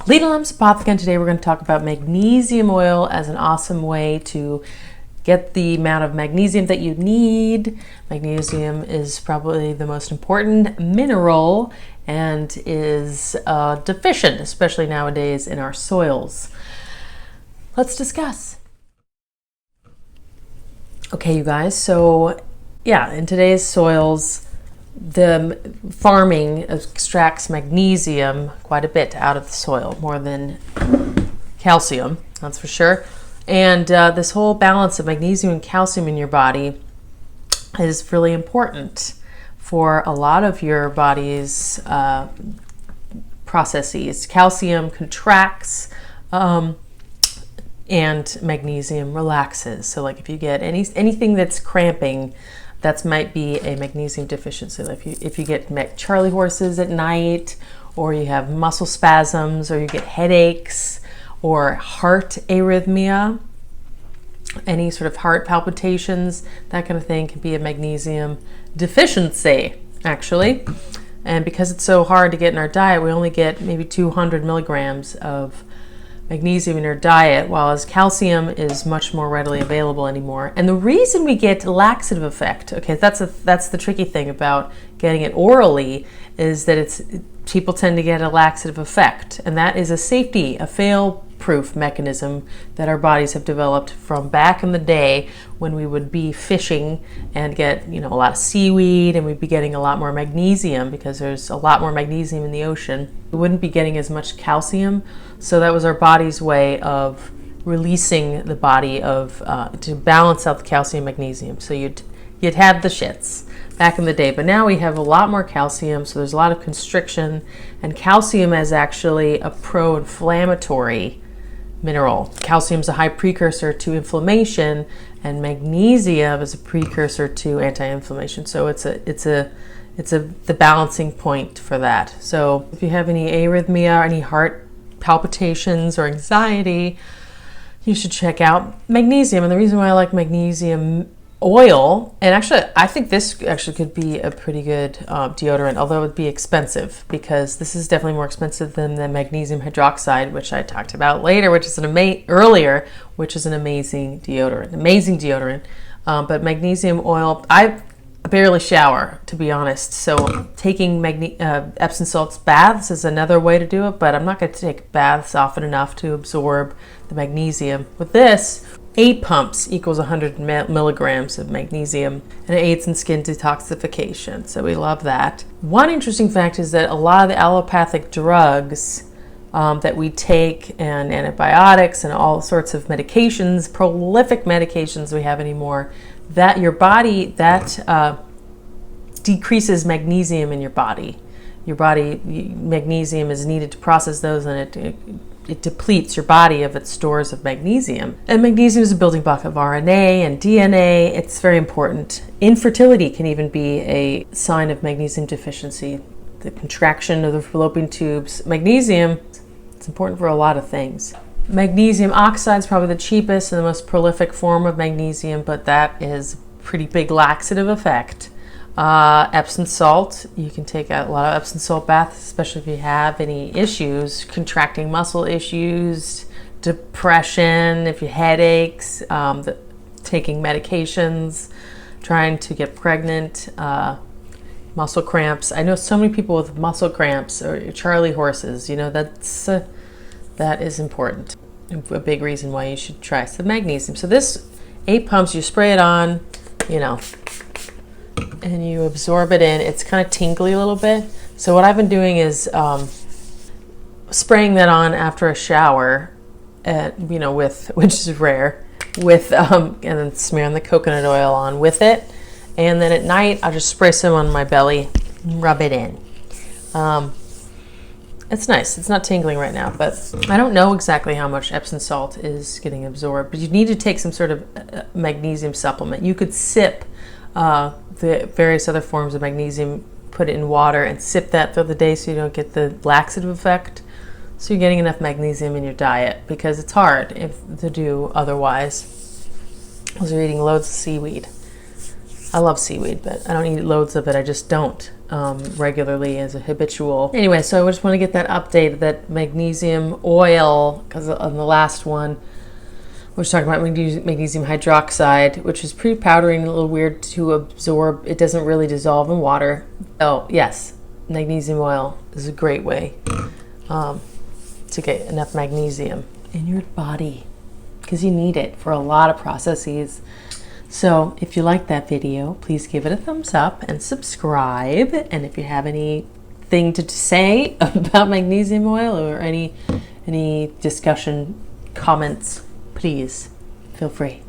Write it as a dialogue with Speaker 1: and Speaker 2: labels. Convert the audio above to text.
Speaker 1: Leda Apothecary, and today we're going to talk about magnesium oil as an awesome way to get the amount of magnesium that you need. Magnesium is probably the most important mineral and is deficient, especially nowadays in our soils. Let's discuss. Okay, you guys, so yeah, in today's soils, the farming extracts magnesium quite a bit out of the soil, more than calcium, that's for sure. And this whole balance of magnesium and calcium in your body is really important for a lot of your body's processes. Calcium contracts and magnesium relaxes. So like if you get anything that's cramping, that might be a magnesium deficiency. If you get Charlie horses at night, or you have muscle spasms, or you get headaches, or heart arrhythmia, any sort of heart palpitations, that kind of thing can be a magnesium deficiency, actually. And because it's so hard to get in our diet, we only get maybe 200 milligrams of magnesium in our diet, while calcium is much more readily available anymore. And the reason we get laxative effect, okay, that's the tricky thing about getting it orally, is that people tend to get a laxative effect, and that is a fail-proof mechanism that our bodies have developed from back in the day when we would be fishing and get a lot of seaweed, and we'd be getting a lot more magnesium because there's a lot more magnesium in the ocean. We wouldn't be getting as much calcium, so that was our body's way of releasing the body to balance out the calcium and magnesium. So you'd have the shits back in the day, but now we have a lot more calcium, so there's a lot of constriction, and calcium is actually a pro-inflammatory mineral. Calcium is a high precursor to inflammation, and magnesium is a precursor to anti-inflammation. So it's the balancing point for that. So if you have any arrhythmia or any heart palpitations or anxiety, you should check out magnesium. And the reason why I like magnesium oil, and actually I think this actually could be a pretty good deodorant, although it would be expensive, because this is definitely more expensive than the magnesium hydroxide, which I talked about later, which is an amazing deodorant. But magnesium oil, I barely shower, to be honest, so taking Epsom salts baths is another way to do it, but I'm not going to take baths often enough to absorb the magnesium. With this, 8 pumps equals 100 milligrams of magnesium, and it aids in skin detoxification, so we love that. One interesting fact is that a lot of the allopathic drugs that we take, and antibiotics and all sorts of medications, prolific medications we have anymore, that your body, decreases magnesium in your body. Magnesium is needed to process those, and it depletes your body of its stores of magnesium. And magnesium is a building block of RNA and DNA. It's very important. Infertility can even be a sign of magnesium deficiency. The contraction of the fallopian tubes. Magnesium, it's important for a lot of things. Magnesium oxide is probably the cheapest and the most prolific form of magnesium, but that is a pretty big laxative effect. Epsom salt, you can take a lot of Epsom salt baths, especially if you have any issues, contracting muscle issues, depression, if you headaches, taking medications, trying to get pregnant, muscle cramps. I know so many people with muscle cramps or Charlie horses, that is important. A big reason why you should try some magnesium. So this 8 pumps, you spray it on, and you absorb it in. It's kind of tingly a little bit. So what I've been doing is spraying that on after a shower, which is rare, and then smearing the coconut oil on with it. And then at night, I'll just spray some on my belly and rub it in. It's nice. It's not tingling right now, but I don't know exactly how much Epsom salt is getting absorbed, but you need to take some sort of magnesium supplement. You could sip the various other forms of magnesium, put it in water and sip that through the day so you don't get the laxative effect. So you're getting enough magnesium in your diet, because it's hard to do otherwise. Because you're eating loads of seaweed. I love seaweed, but I don't eat loads of it. I just don't. regularly as a habitual. Anyway, so I just want to get that update, that magnesium oil, because on the last one, we're talking about magnesium hydroxide, which is pretty powdery and a little weird to absorb. It doesn't really dissolve in water. Oh, yes, magnesium oil is a great way to get enough magnesium in your body, because you need it for a lot of processes. So if you like that video, please give it a thumbs up and subscribe. And if you have anything to say about magnesium oil or any discussion, comments, please feel free.